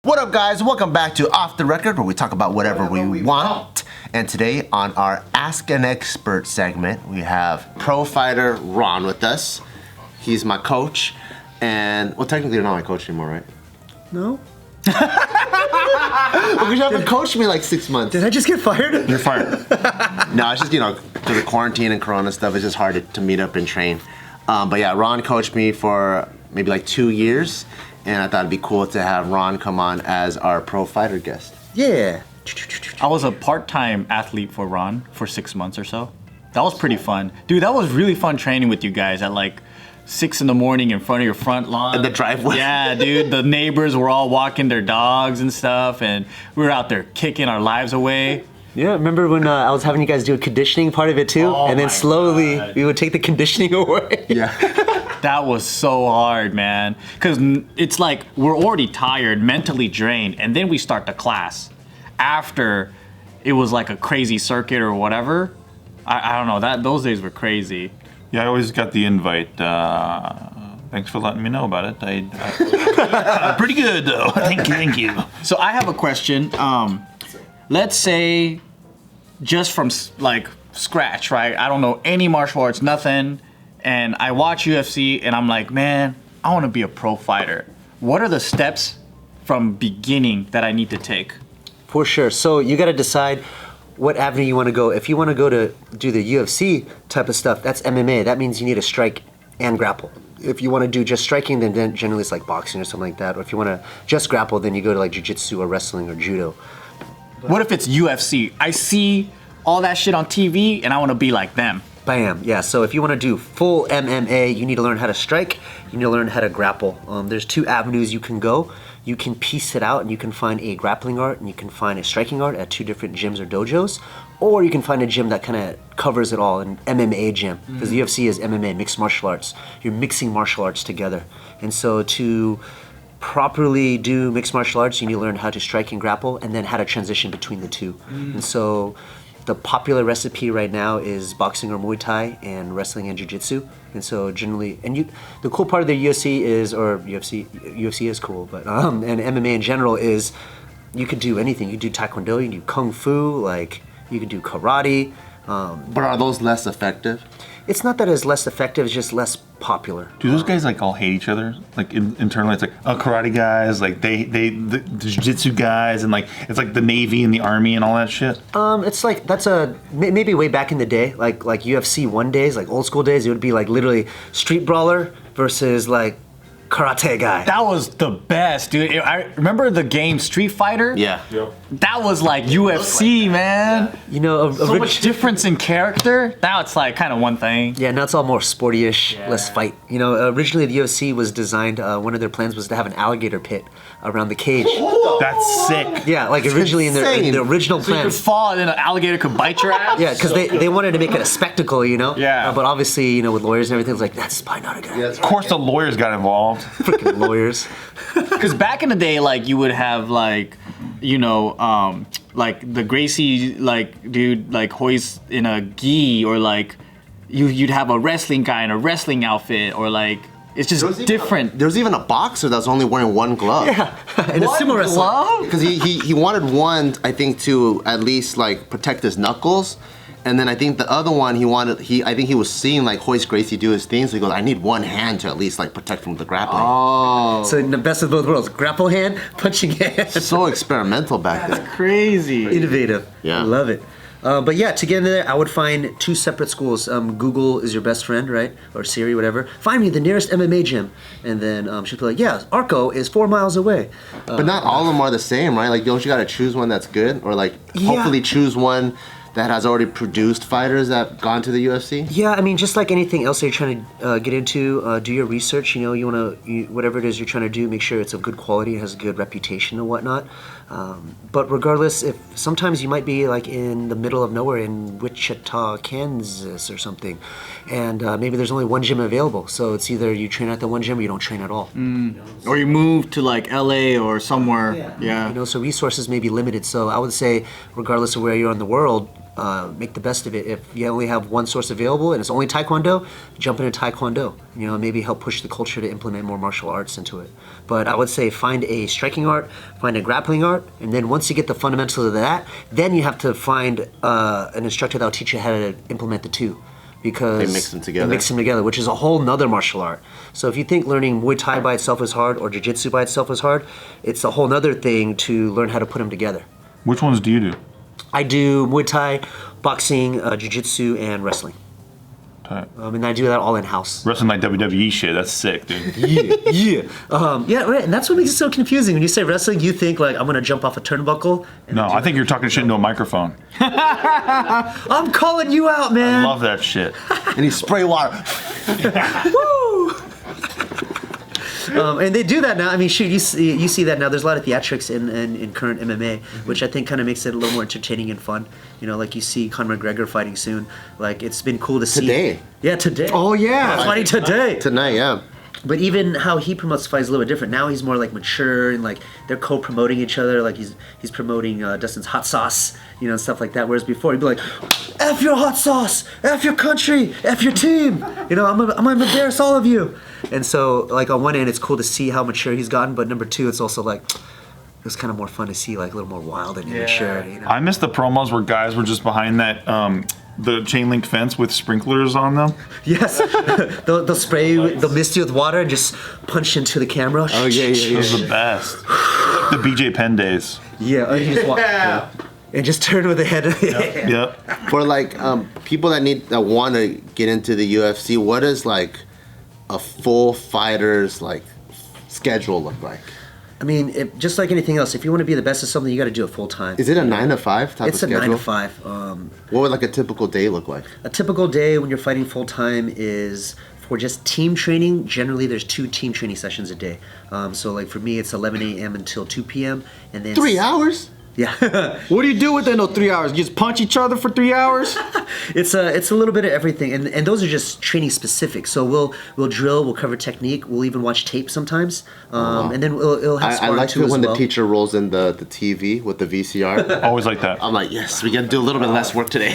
What up, guys? Welcome back to Off the Record, where we talk about whatever we want. And today on our Ask an Expert segment, we have pro fighter Ron with us. He's my coach, and well, technically you're not my coach anymore, right? No. Because you haven't coached me like 6 months. Did I just get fired? You're fired. No, it's just, because of quarantine and Corona stuff, it's just hard to meet up and train. But yeah, Ron coached me for maybe like 2 years. And I thought it'd be cool to have Ron come on as our pro fighter guest. Yeah. I was a part-time athlete for Ron for 6 months or so. That was pretty fun. Dude, that was really fun training with you guys at like 6 in the morning in front of your front lawn. In the driveway. Yeah, dude. The neighbors were all walking their dogs and stuff, and we were out there kicking our lives away. Yeah, remember when I was having you guys do a conditioning part of it too? Oh and then my slowly God. we would take the conditioning away. Yeah. That was so hard, man. Because it's like we're already tired, mentally drained, and then we start the class. After it was like a crazy circuit or whatever. I don't know, those days were crazy. Yeah, I always got the invite. Thanks for letting me know about it. I pretty good, though. Thank you. So I have a question. Let's say just from like scratch, right? I don't know any martial arts, nothing. And I watch UFC and I'm like, man, I want to be a pro fighter. What are the steps from beginning that I need to take? For sure. So you got to decide what avenue you want to go. If you want to go to do the UFC type of stuff, that's MMA. That means you need to strike and grapple. If you want to do just striking, then generally it's like boxing or something like that. Or if you want to just grapple, then you go to like jiu-jitsu or wrestling or judo. What if it's UFC? I see all that shit on TV and I want to be like them. Bam. Yeah, so if you want to do full MMA, you need to learn how to strike, you need to learn how to grapple. There's two avenues you can go. You can piece it out and you can find a grappling art and you can find a striking art at two different gyms or dojos, or you can find a gym that kind of covers it all, an MMA gym, because the UFC is MMA, mixed martial arts. You're mixing martial arts together. And so to properly do mixed martial arts, you need to learn how to strike and grapple and then how to transition between the two. And so the popular recipe right now is boxing or Muay Thai and wrestling and jiu-jitsu. And so generally, the cool part of the UFC is cool, but and MMA in general is you could do anything. You can do Taekwondo, you can do Kung Fu, like you can do karate. But are those less effective? It's not that it's less effective, it's just less popular. Do those guys like all hate each other? Like internally, it's like karate guys, like the jiu-jitsu guys, and like it's like the Navy and the Army and all that shit. It's like maybe way back in the day, like UFC 1 days, like old school days, it would be like literally street brawler versus like karate guy. That was the best, dude. I remember the game Street Fighter. Yeah. That was like UFC, man. You know, So much difference in character. Now it's like kind of one thing. Yeah, now it's all more sporty-ish, less fight. You know, originally the UFC was designed, one of their plans was to have an alligator pit around the cage. That's sick. Yeah, like originally in the original So you could plans. fall and then an alligator could bite your ass. Yeah, because they wanted to make it a spectacle, you know? Yeah. But obviously, you know, with lawyers and everything, it's like, that's probably not a good idea. Of course, the lawyers got involved. Freaking lawyers. Because back in the day, like you would have like, you know, like the Gracie like dude like hoist in a gi, or like you'd have a wrestling guy in a wrestling outfit, or like it's just different. There was even a boxer that was only wearing one glove. Yeah, and a One sumo wrestler. glove? Because he wanted one, I think, to at least like protect his knuckles. And then I think the other one I think he was seeing like Hoist Gracie do his thing, so he goes, I need one hand to at least like protect from the grappling. Oh, So the best of both worlds, grapple hand, punching hand. So experimental back then. crazy. Innovative. Yeah. I love it. But yeah, to get into there, I would find two separate schools. Google is your best friend, right? Or Siri, whatever. Find me the nearest MMA gym. And then she'll be like, yeah, Arco is 4 miles away. But not all of them are the same, right? Like, don't you gotta choose one that's good? Or like, hopefully choose one that has already produced fighters that have gone to the UFC? Yeah, I mean, just like anything else that you're trying to get into, do your research. You know, you want to, whatever it is you're trying to do, make sure it's of good quality, has a good reputation and whatnot. But regardless, if sometimes you might be like in the middle of nowhere in Wichita, Kansas or something, and maybe there's only one gym available. So it's either you train at the one gym or you don't train at all. Or you move to like LA or somewhere. Yeah. You know, so resources may be limited. So I would say, regardless of where you are in the world, make the best of it. If you only have one source available and it's only Taekwondo, jump into Taekwondo. You know, maybe help push the culture to implement more martial arts into it. But I would say find a striking art, find a grappling art, and then once you get the fundamentals of that, then you have to find an instructor that will teach you how to implement the two. Because they mix them together, which is a whole nother martial art. So if you think learning Muay Thai by itself is hard or Jiu-Jitsu by itself is hard, it's a whole nother thing to learn how to put them together. Which ones do you do? I do Muay Thai, boxing, Jiu-Jitsu, and wrestling. Tight. And I do that all in-house. Wrestling like WWE shit. That's sick, dude. Yeah. Yeah, right. And that's what makes it so confusing. When you say wrestling, you think like, I'm going to jump off a turnbuckle. No, I think you're talking shit into a microphone. I'm calling you out, man. I love that shit. And you spray water. Woo! And they do that now. I mean, shoot, you see that now. There's a lot of theatrics in current MMA, which I think kind of makes it a little more entertaining and fun. You know, like you see Conor McGregor fighting soon. Like, it's been cool to see. Today. Yeah, today. Oh yeah. Fighting today. Tonight, yeah. But even how he promotes fights is a little bit different. Now he's more like mature and like they're co-promoting each other. Like he's promoting Dustin's hot sauce, you know, and stuff like that. Whereas before he'd be like, "F your hot sauce, F your country, F your team." You know, I'm gonna embarrass all of you. And so like on one end it's cool to see how mature he's gotten, but number two it's also like it's kind of more fun to see like a little more wild and immature. You know? I miss the promos where guys were just behind that the chain link fence with sprinklers on them. Yes, they'll spray, they'll mist you with water and just punch into the camera. Oh yeah. It was the best. The BJ Penn days. Yeah, you just walk, and just turn with the head. Yep. For like people that want to get into the UFC, what does like a full fighter's like schedule look like? I mean, just like anything else, if you want to be the best at something, you got to do it full time. Is it a 9 to 5 type It's of a schedule? 9 to 5. What would like a typical day look like? A typical day when you're fighting full time is for just team training. Generally, there's 2 team training sessions a day. So like for me, it's 11 a.m. until 2 p.m. and then 3 hours? Yeah. What do you do within those 3 hours? You just punch each other for 3 hours? It's a little bit of everything, and those are just training specific. So we'll drill, we'll cover technique, we'll even watch tape sometimes, and then it'll have I sparring like too it as when well. the teacher rolls in the TV with the VCR. Always like that. I'm like, yes, we got to do a little bit less work today.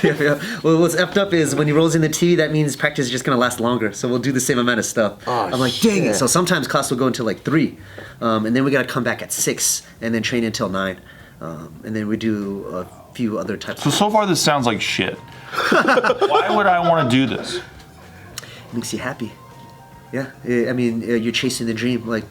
Yeah. Well, what's effed up is when he rolls in the TV, that means practice is just gonna last longer. So we'll do the same amount of stuff. Oh, I'm like, dang it! shit. So sometimes class will go until like 3, and then we gotta come back at 6, and then train until 9, and then we do a few other types. So far this sounds like shit. Why would I want to do this? It makes you happy. Yeah, I mean, you're chasing the dream. Like,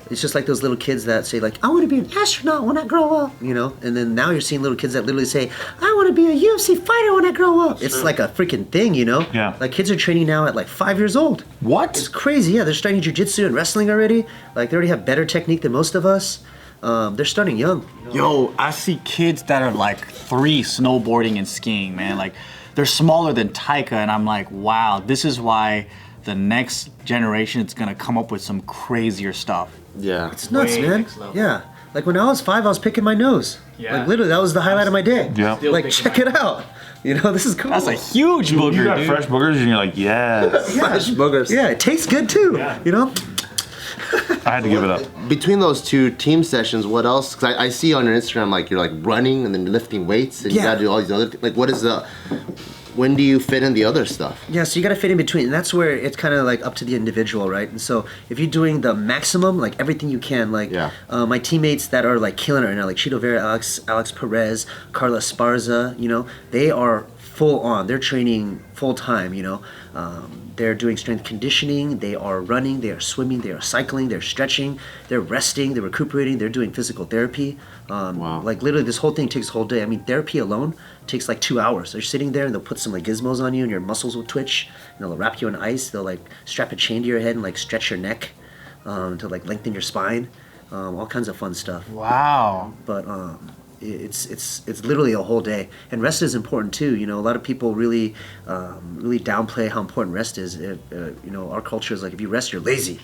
it's just like those little kids that say, like, I want to be an astronaut when I grow up, you know? And then now you're seeing little kids that literally say, I want to be a UFC fighter when I grow up. It's like a freaking thing, you know? Yeah. Like, kids are training now at, like, 5 years old. What? It's crazy, yeah. They're starting jiu-jitsu and wrestling already. Like, they already have better technique than most of us. They're starting young. Yo, I see kids that are like 3 snowboarding and skiing, man. Like, they're smaller than Taika, and I'm like, wow, this is why the next generation is gonna come up with some crazier stuff. Yeah. It's nuts, Way man. next level. Yeah. Like, when I was 5, I was picking my nose. Yeah. Like, literally, that was the highlight of my day. Yeah. Still Like, picking check my it out. You know, this is cool. That's a huge booger, You got dude. fresh boogers and you're like, yes. Fresh boogers. Yeah, it tastes good too. You know? I had to give it up. Between those 2 team sessions, what else? Because I see on your Instagram, like, you're like running and then lifting weights and you Yeah. got to do all these other like, what is when do you fit in the other stuff? Yeah, so you got to fit in between, and that's where it's kind of like up to the individual, right? And so if you're doing the maximum, like everything you can, like Yeah. My teammates that are like killing it right now, like Chito Vera, Alex Perez, Carla Esparza, you know, they are full on. They're training full time, you know. They're doing strength conditioning, they are running, they are swimming, they are cycling, they're stretching, they're resting, they're recuperating, they're doing physical therapy. Wow. Like literally this whole thing takes a whole day. I mean, therapy alone takes like 2 hours. They're sitting there and they'll put some like gizmos on you and your muscles will twitch. And they'll wrap you in ice. They'll like strap a chain to your head and like stretch your neck to like lengthen your spine. All kinds of fun stuff. Wow. But it's literally a whole day, and rest is important too. You know, a lot of people really downplay how important rest is. You know, our culture is like, if you rest, you're lazy.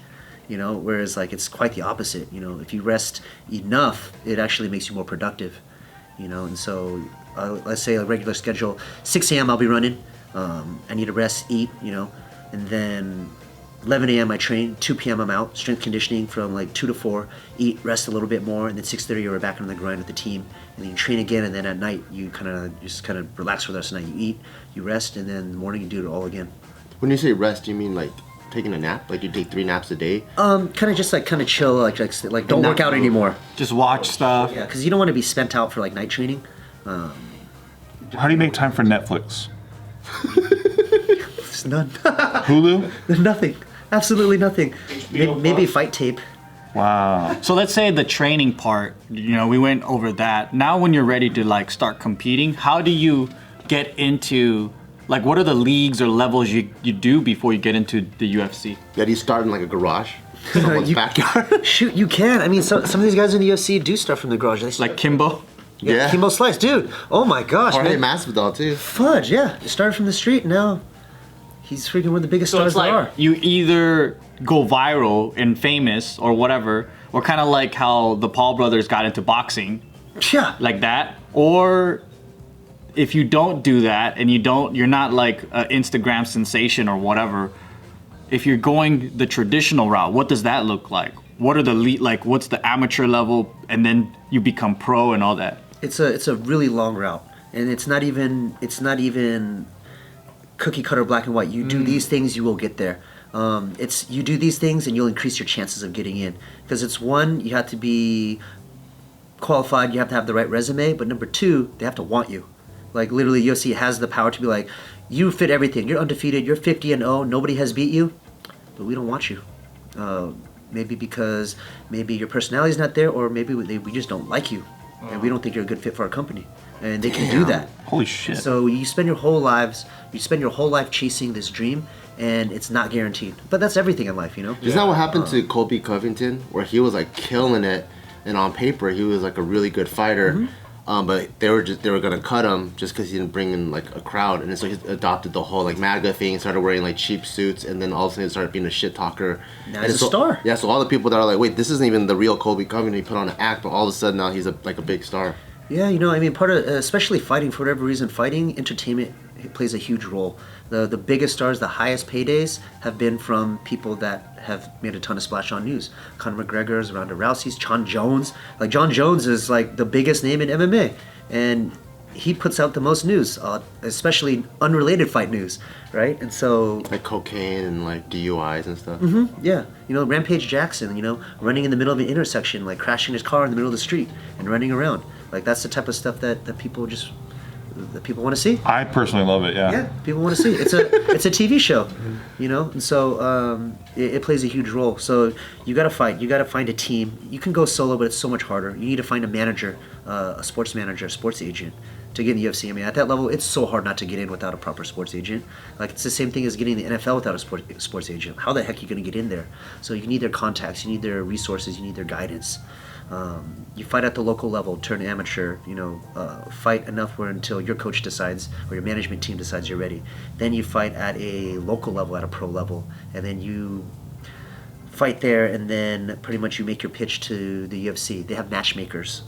You know, whereas like it's quite the opposite. You know, if you rest enough, it actually makes you more productive. You know, and so let's say a regular schedule, 6 a.m. I'll be running. I need to rest, eat. You know, and then 11 a.m. I train, 2 p.m. I'm out, strength conditioning from like 2 to 4, eat, rest a little bit more, and then 6:30 you're back on the grind with the team, and then you train again, and then at night you just kind of relax for the rest of the night. You eat, you rest, and then in the morning you do it all again. When you say rest, do you mean like taking a nap? Like you take 3 naps a day? Kind of just like kind of chill, like don't work out anymore. Just watch stuff. Yeah, because you don't want to be spent out for like night training. How do you make time for Netflix? There's none. Hulu? There's nothing. Absolutely nothing. Maybe fight tape. Wow. So let's say the training part, we went over that. Now when you're ready to like start competing, how do you get into, like what are the leagues or levels you do before you get into the UFC? Yeah, do you start in like a garage? Someone's backyard? Shoot, you can. I mean, some of these guys in the UFC do start from the garage. They start, Like Kimbo? yeah, Kimbo Slice, dude. Oh my gosh, Jorge man. Masvidal too. Fudge, yeah. He started from the street, now he's freaking one of the biggest stars there are. You either go viral and famous or whatever, or kind of like how the Paul brothers got into boxing, Yeah. like that, or if you don't do that and you're not like an Instagram sensation or whatever, if you're going the traditional route, what does that look like? What are what's the amateur level, and then you become pro and all that? It's a really long route, and it's not even cookie cutter black and white. You do these things, you will get there. You do these things and you'll increase your chances of getting in, because it's one, you have to be qualified, you have to have the right resume, but number 2, they have to want you. Like literally UFC has the power to be like, you fit everything, you're undefeated, you're 50-0, nobody has beat you, but we don't want you. Maybe because maybe your personality's not there, or maybe we just don't like you, and we don't think you're a good fit for our company, and they can do that. Holy shit. So you spend your whole life chasing this dream, and it's not guaranteed. But that's everything in life, Isn't that what happened to Colby Covington, where he was like killing it, and on paper he was like a really good fighter, but they were gonna cut him just because he didn't bring in like a crowd, and then so he adopted the whole like MAGA thing, started wearing like cheap suits, and then all of a sudden started being a shit talker. Now he's a star. Yeah, so all the people that are like, wait, this isn't even the real Colby Covington, he put on an act, but all of a sudden now he's like a big star. Yeah, I mean, part of, especially fighting, for whatever reason, fighting, entertainment plays a huge role. The biggest stars, the highest paydays have been from people that have made a ton of splash on news. Conor McGregor's, Ronda Rousey's, Jon Jones. Like, Jon Jones is like the biggest name in MMA, and he puts out the most news, especially unrelated fight news, right? And so... Like cocaine and like DUIs and stuff. Yeah, Rampage Jackson, running in the middle of an intersection, like crashing his car in the middle of the street and running around. Like, that's the type of stuff that people want to see. I personally love it, yeah. Yeah, people want to see. It's a TV show, and so it plays a huge role. So you got to fight. You got to find a team. You can go solo, but it's so much harder. You need to find a manager, a sports manager, a sports agent to get in the UFC. I mean, at that level, it's so hard not to get in without a proper sports agent. Like, it's the same thing as getting in the NFL without a sports agent. How the heck are you going to get in there? So you need their contacts, you need their resources, you need their guidance. You fight at the local level, turn amateur, fight enough until your coach decides or your management team decides you're ready. Then you fight at a local level, at a pro level, and then you fight there, and then pretty much you make your pitch to the UFC. They have matchmakers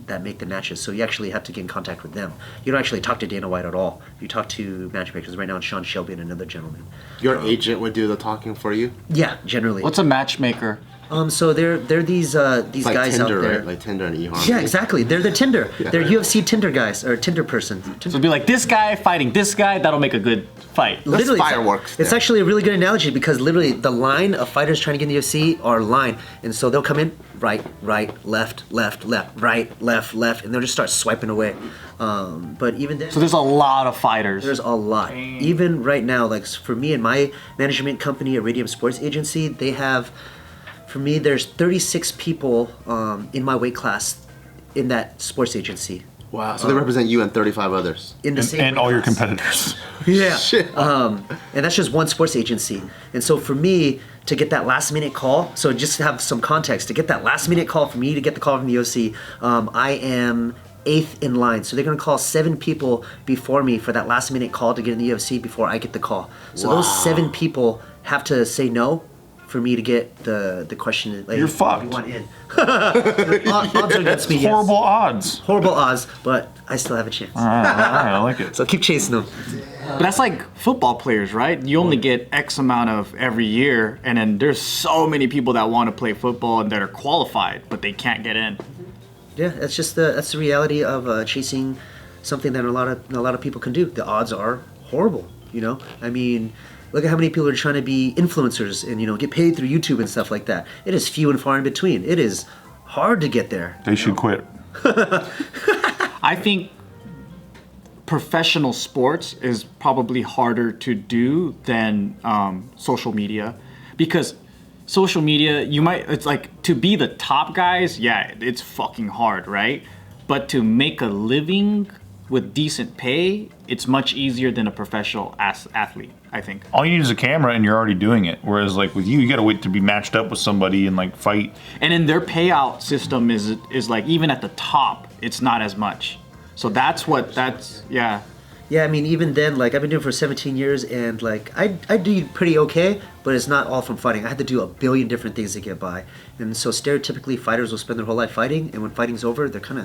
that make the matches, so you actually have to get in contact with them. You don't actually talk to Dana White at all. You talk to matchmakers. Right now it's Sean Shelby and another gentleman. Your agent would do the talking for you? Yeah, generally. What's a matchmaker? So they're these Like guys Tinder, out there. right? Like Tinder and eHarmony. Yeah, exactly. They're the Tinder. They're UFC Tinder guys, or Tinder person. So it'd be like this guy fighting this guy, that'll make a good fight. Literally, fireworks It's there. actually a really good analogy, because literally the line of fighters trying to get in the UFC are line, and so they'll come in right, left, right, left, and they'll just start swiping away. But even then, So there's a lot of fighters. there's a lot. Even right now, like for me and my management company at Radium Sports Agency, they have. For me, there's 36 people in my weight class in that sports agency. Wow, so they represent you and 35 others. In the same And weight all your class. competitors. Yeah. Shit. And that's just one sports agency. And so for me to get that last minute call, so just to have some context, to get that last minute call, for me to get the call from the UFC, I am 8th in line. So they're going to call 7 people before me for that last minute call to get in the UFC before I get the call. So those 7 people have to say no for me to get the question. Like, You're fucked. You want in. Odds are against me. Yes. Horrible odds. Horrible odds, but I still have a chance. All right, I like it. So keep chasing them. But that's like football players, right? You only get X amount of every year, and then there's so many people that want to play football and that are qualified, but they can't get in. Yeah, that's just that's the reality of chasing something that a lot of people can do. The odds are horrible. I mean, look at how many people are trying to be influencers and get paid through YouTube and stuff like that. It is few and far in between. It is hard to get there. They should quit. I think professional sports is probably harder to do than social media, because social media, it's like to be the top guys, yeah, it's fucking hard, right? But to make a living with decent pay, it's much easier than a professional athlete, I think. All you need is a camera and you're already doing it. Whereas like with you gotta wait to be matched up with somebody and like fight. And then their payout system is like, even at the top, it's not as much. So yeah. Yeah, I mean, even then, like, I've been doing it for 17 years, and, like, I do pretty okay, but it's not all from fighting. I had to do a billion different things to get by. And so stereotypically, fighters will spend their whole life fighting, and when fighting's over, they're kind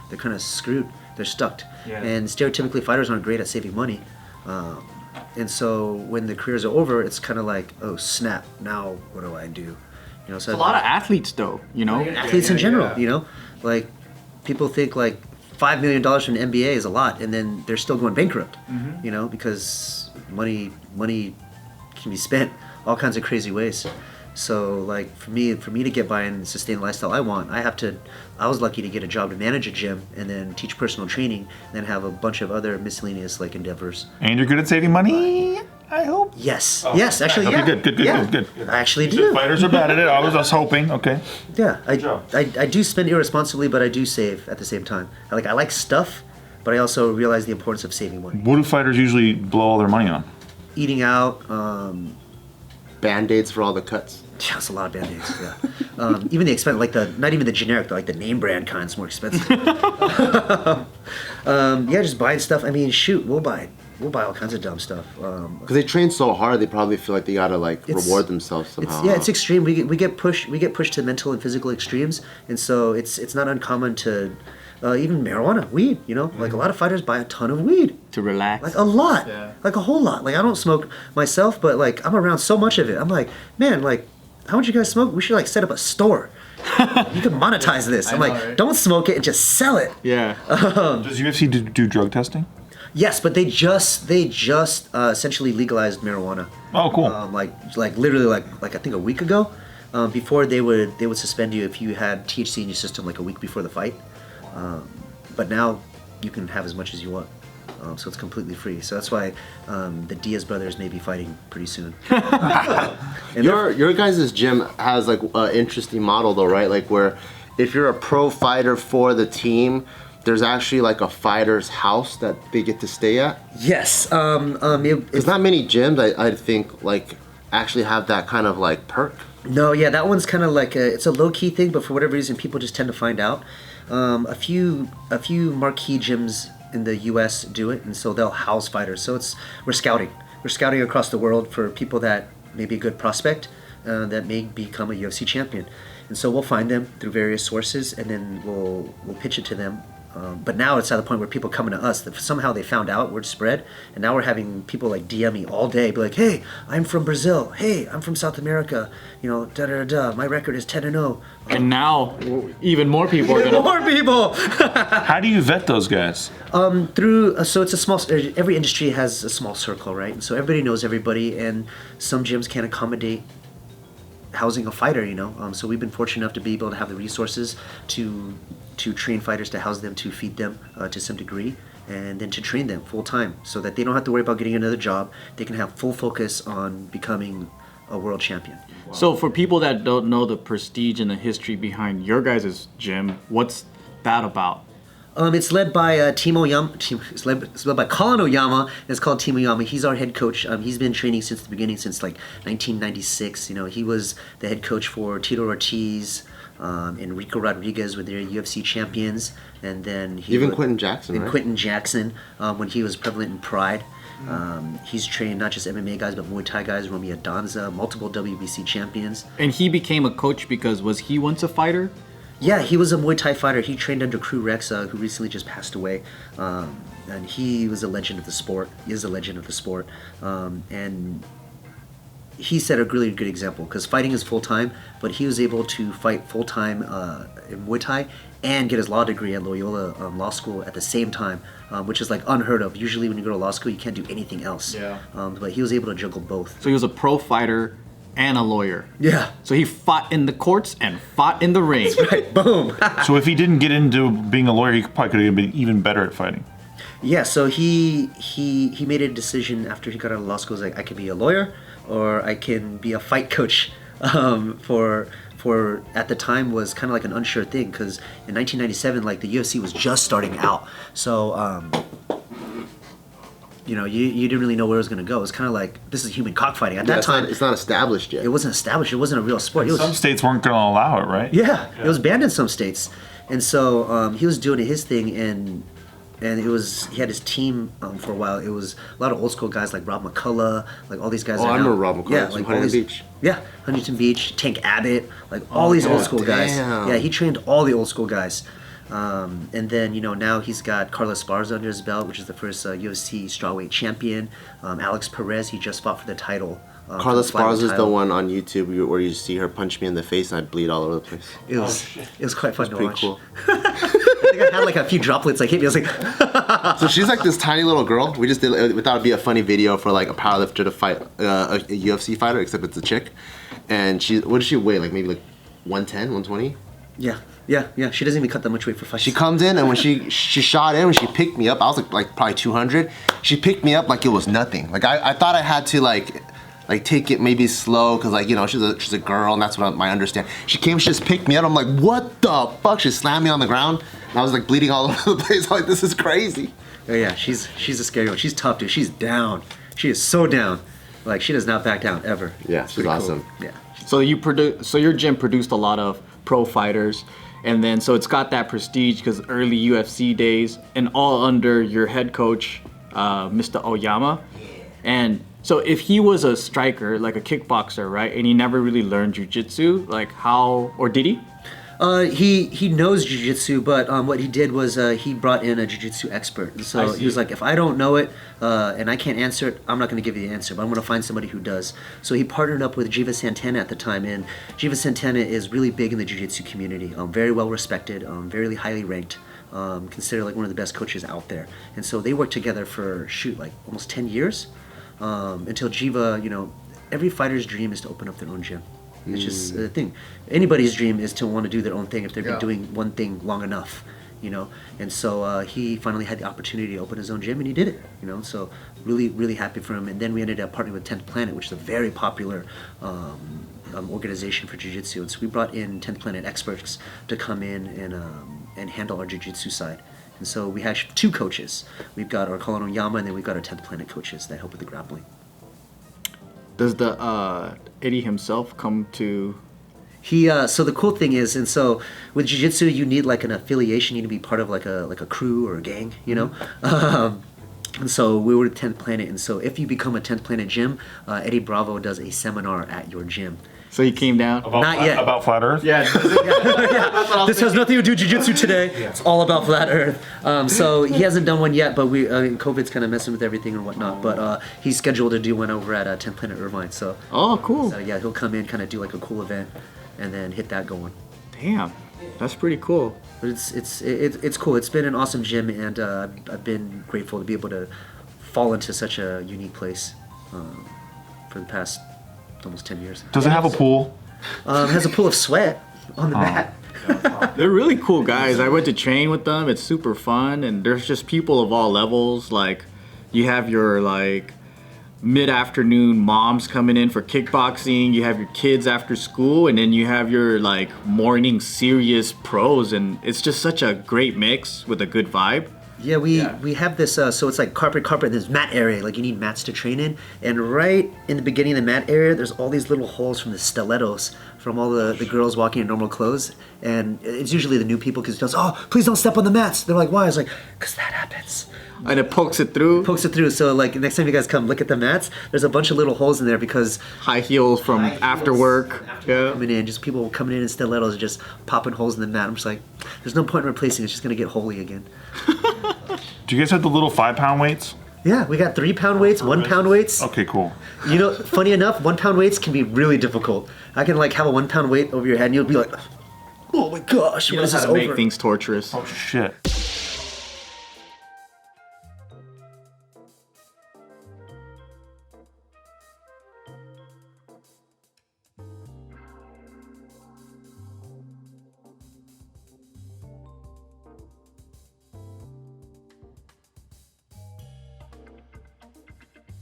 of screwed. They're stuck. Yeah. And stereotypically, fighters aren't great at saving money. And so when the careers are over, it's kind of like, oh, snap, now what do I do? So A lot of athletes, though, athletes in general, like, people think, like, $5 million from the NBA is a lot, and then they're still going bankrupt, because money can be spent all kinds of crazy ways. So, like, for me to get by and sustain the lifestyle I want, I was lucky to get a job to manage a gym and then teach personal training, and then have a bunch of other miscellaneous like endeavors. And you're good at saving money, I hope? Yes. Yes, actually, okay, yeah. Good. I actually do. Fighters are bad at it. I was hoping. Okay. Yeah, job. I do spend irresponsibly, but I do save at the same time. I like stuff, but I also realize the importance of saving money. What do fighters usually blow all their money on? Eating out, Band-aids for all the cuts. yeah, it's a lot of Band-Aids, yeah. Even the expensive, like not even the generic, but like the name brand kind's more expensive. Yeah, just buying stuff. I mean, shoot, we'll buy all kinds of dumb stuff. Because they train so hard, they probably feel like they gotta reward themselves somehow. It's extreme. We get pushed to mental and physical extremes, and so it's not uncommon to even marijuana, weed. Like a lot of fighters buy a ton of weed. To relax. Like a lot, Yeah. like a whole lot. Like I don't smoke myself, but like I'm around so much of it. I'm like, man, like how much you guys smoke? We should like set up a store. You can monetize this. I'm like, right? don't smoke it and just sell it. Yeah. Does UFC do drug testing? Yes, but they just essentially legalized marijuana. Oh, cool. Like literally like I think a week ago. Before they would suspend you if you had THC in your system like a week before the fight. But now you can have as much as you want. So it's completely free. So that's why the Diaz brothers may be fighting pretty soon. And Your guys' gym has like an interesting model though, right? Like where if you're a pro fighter for the team, there's actually like a fighter's house that they get to stay at. yes, There's not many gyms I think like actually have that kind of like perk. no, yeah, that one's kind of like it's a low key thing, but for whatever reason, people just tend to find out. A few marquee gyms in the U.S. do it, and so they'll house fighters. So we're scouting across the world for people that may be a good prospect that may become a UFC champion, and so we'll find them through various sources, and then we'll pitch it to them. But now it's at the point where people coming to us that somehow they found out, word spread, and now we're having people like DM me all day, be like, "Hey, I'm from Brazil. Hey, I'm from South America. Da da da. My record is 10-0." And now, even more people are gonna. More people. How do you vet those guys? Through so it's a small. Every industry has a small circle, right? And so everybody knows everybody, and some gyms can't accommodate housing a fighter, so we've been fortunate enough to be able to have the resources to train fighters, to house them, to feed them to some degree, and then to train them full time so that they don't have to worry about getting another job. They can have full focus on becoming a world champion. So for people that don't know the prestige and the history behind your guys' gym, what's that about? It's led by It's led by Kwan Oyama. And it's called Team Oyama. He's our head coach. He's been training since the beginning, since like 1996. He was the head coach for Tito Ortiz, and Rico Rodriguez when they were UFC champions, and then Quentin Jackson, right? Quentin Jackson when he was prevalent in Pride. He's trained not just MMA guys, but Muay Thai guys, Romy Adanza, multiple WBC champions. And he became a coach because was he once a fighter? Yeah, he was a Muay Thai fighter. He trained under Crew Rex, who recently just passed away. And he was a legend of the sport. He is a legend of the sport. And he set a really good example because fighting is full-time, but he was able to fight full-time in Muay Thai and get his law degree at Loyola Law School at the same time, which is like unheard of. Usually when you go to law school, you can't do anything else. Yeah. But he was able to juggle both. So he was a pro fighter and a lawyer. Yeah. So he fought in the courts and fought in the ring. Right, boom. So if he didn't get into being a lawyer, he probably could have been even better at fighting. Yeah, so he made a decision after he got out of law school. He was like, I could be a lawyer or I can be a fight coach. For at the time was kind of like an unsure thing because in 1997, like the UFC was just starting out. So you didn't really know where it was going to go. It was kind of like, this is human cockfighting. At that time, It's not established yet. it wasn't established. It wasn't a real sport. It was, Some states weren't going to allow it, right? yeah, it was banned in some states. And so he was doing his thing, and he had his team for a while. It was a lot of old school guys like Rob McCullough, like all these guys. Oh, are I now- remember Rob McCullough. Yeah, From like all Huntington these, Beach. Yeah, Huntington Beach, Tank Abbott, like all these old school guys. damn. Yeah, he trained all the old school guys. And then now he's got Carlos Esparza under his belt, which is the first UFC strawweight champion. Alex Perez, he just fought for the title. Carla for the flyweight Esparza is the title. one on YouTube where you see her punch me in the face and I bleed all over the place. It was quite fun to Pretty watch. cool. I think I had like a few droplets like hit me. I was like, So she's like this tiny little girl. We just did we thought it'd be a funny video for like a powerlifter to fight a UFC fighter, except it's a chick. And what does she weigh? Like maybe like 110, 120? yeah. She doesn't even cut that much weight for fights. She comes in and when she shot in, when she picked me up, I was like probably 200. She picked me up like it was nothing. Like I thought I had to like take it maybe slow because like she's a girl and that's what my understand. She came, she just picked me up. I'm like, what the fuck? She slammed me on the ground and I was like bleeding all over the place. I'm like, this is crazy. Oh yeah, she's a scary one. She's tough, dude. She's down. She is so down. Like she does not back down ever. Yeah, It's she's pretty cool. awesome. Yeah. So your gym produced a lot of pro fighters, and then so it's got that prestige because early UFC days, and all under your head coach, Mr. Oyama. And so if he was a striker, like a kickboxer, right, and he never really learned jiu-jitsu, like how, or did he? He knows jiu-jitsu, but what he did was he brought in a jiu-jitsu expert. And so he was like, if I don't know it and I can't answer it, I'm not going to give you the answer, but I'm going to find somebody who does. So he partnered up with Jiva Santana at the time, and Jiva Santana is really big in the jiu-jitsu community, very well respected, very highly ranked, considered like one of the best coaches out there. And so they worked together for, like almost 10 years until Jiva, every fighter's dream is to open up their own gym. It's just the thing. Anybody's dream is to want to do their own thing if they've been doing one thing long enough, And so he finally had the opportunity to open his own gym, and he did it, So really, really happy for him. And then we ended up partnering with 10th Planet, which is a very popular organization for jiu-jitsu. And so we brought in 10th Planet experts to come in and handle our jiu-jitsu side. And so we have two coaches. We've got our Colin Oyama, and then we've got our 10th Planet coaches that help with the grappling. Does the Eddie himself come to? So the cool thing is, and so with jiu-jitsu, you need like an affiliation. You need to be part of like a crew or a gang, And so we were at 10th Planet, and so if you become a 10th Planet gym, Eddie Bravo does a seminar at your gym. So he came down. Not yet. About flat Earth? Yeah. This has nothing to do with jiu-jitsu today. It's all about flat Earth. So he hasn't done one yet, but COVID's kind of messing with everything and whatnot. But he's scheduled to do one over at 10th Planet Irvine. So Oh, cool. yeah, he'll come in, kind of do like a cool event, and then hit that going. Damn, that's pretty cool. But it's cool. It's been an awesome gym, and I've been grateful to be able to fall into such a unique place for the past almost 10 years. Does it have a pool? It has a pool of sweat on the mat. They're really cool guys. I went to train with them. It's super fun, and there's just people of all levels. Like, you have your like mid-afternoon moms coming in for kickboxing. You have your kids after school, and then you have your like morning serious pros, and it's just such a great mix with a good vibe. Yeah, we have this, so it's like carpet, this mat area, like you need mats to train in, and right in the beginning of the mat area, there's all these little holes from the stilettos from all the girls walking in normal clothes, and it's usually the new people because it goes, oh, please don't step on the mats. They're like, why? I was like, because that happens And it pokes it through. Pokes it through. So like next time you guys come look at the mats, there's a bunch of little holes in there because High heels from after work. Yeah. coming in, just people coming in stilettos, just popping holes in the mat. I'm just like, there's no point in replacing it. It's just gonna get holy again. Do you guys have the little 5-pound weights? Yeah, we got 3-pound weights, 1-pound weights. Okay, cool. You know, funny enough, 1-pound weights can be really difficult. I can like have a 1-pound weight over your head, and you'll be like, oh my gosh, He what is knows this how to over? make things torturous. Oh shit.